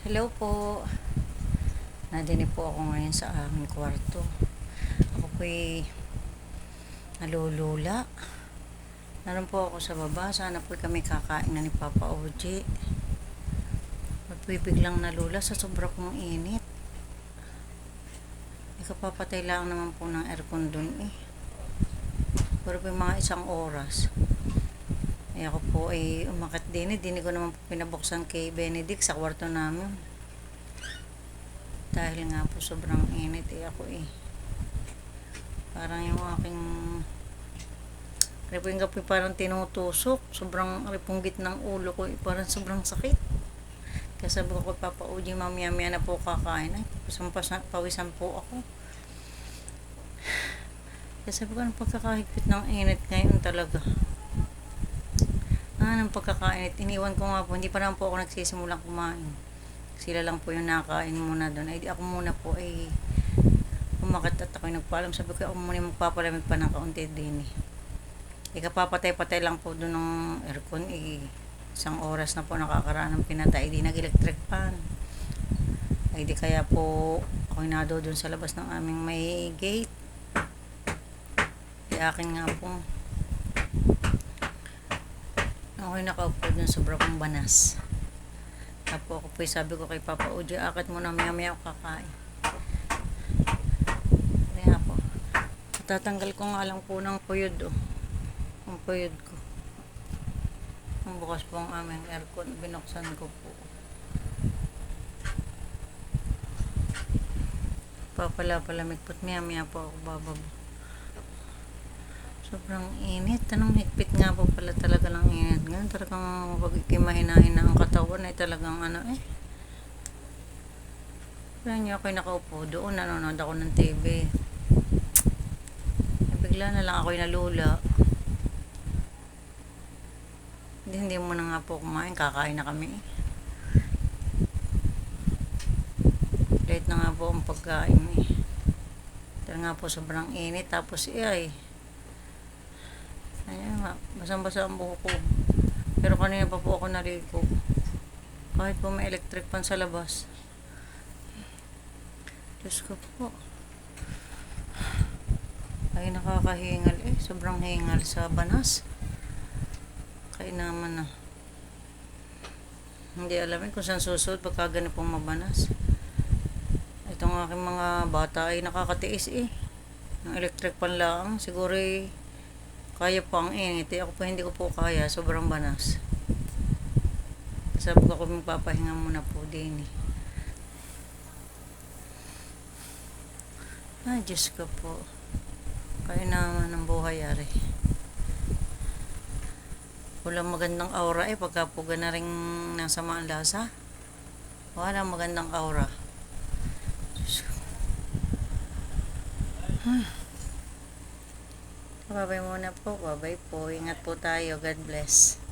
Hello po. Nandini po ako ngayon sa aming kwarto. Ako po'y nalulula. Naroon po ako sa baba. Sana po kami kakain na ni Papa Oji. At po'y biglang nalula sa sobra kong init. Ikapapatay lang naman po ng aircon dun eh. Pero po mga 1 oras. Ako po ay umakat din eh. Dini ko naman po pinabuksan kay Benedict sa kwarto namin. Dahil nga po sobrang init eh ako eh. Parang yung aking ripong kape parang tinutusok. Sobrang ripunggit ng ulo ko eh. Parang sobrang sakit. Kaya sabi ko kay Papa Uji, mamaya-maya na po kakain. Ay, pawisan po ako. Kaya sabi ko, anong pagkakahigpit ng init ngayon talaga. Ng pagkakainit. Iniwan ko nga po. Hindi pa naman po ako nagsisimulang kumain. Sila lang po yung nakain muna doon. Ay di ako muna po ay umakat at ako'y nagpaalam. Sabi ko ako muna yung magpapalamig pa ng kaunti din eh. Ikapapatay-patay lang po doon ng aircon eh. 1 oras na po nakakaraan ng pinatay. Di nag-electric fan. Ay di kaya po ako'y nado doon sa labas ng aming may gate. Di akin nga po. Ako'y nakaupo dun sobra kong banas. Tapos ako po sabi ko kay Papa Oji, akit mo na maya ako kakain. Kaya po. Tatanggal ko nga lang po ng puyod oh. Ang puyod ko. Ang bukas po ang aming aircon. Binuksan ko po. Palamig po't maya po ako bababa. Sobrang init. Anong higpit nga po pala talaga ng init. Ganun talagang pag ikimahina-hina ang katawan ay talagang ano eh. Kaya niyo ako'y nakaupo doon. Nanonood ako ng TV. Bigla na lang ako'y nalula. Hindi mo na nga po kumain. Kakain na kami. Late na nga po ang pagkain eh. Dahil nga po sobrang init. Tapos ay ayan nga, basang-basa ang buhok ko. Pero kanina pa po ako naligo. Kahit po may electric fan sa labas. Diyos ko po. Ay nakakahingal eh. Sobrang hingal sa banas. Kaya naman na. Hindi alamin kung saan susunod pagka ganun pong mabanas. Itong aking mga bata ay nakakatiis eh. Ang electric fan lang. Siguro eh kaya po ang init eh. Ako po hindi ko po kaya. Sobrang banas. Sabi ko magpapahinga muna po din eh. Ay Diyos ko po. Kaya naman ang buhay ari. Walang magandang aura eh. Pagka po gana rin nasa mga lasa. Walang magandang aura. Diyos ko. Babay muna po. Babay po. Ingat po tayo. God bless.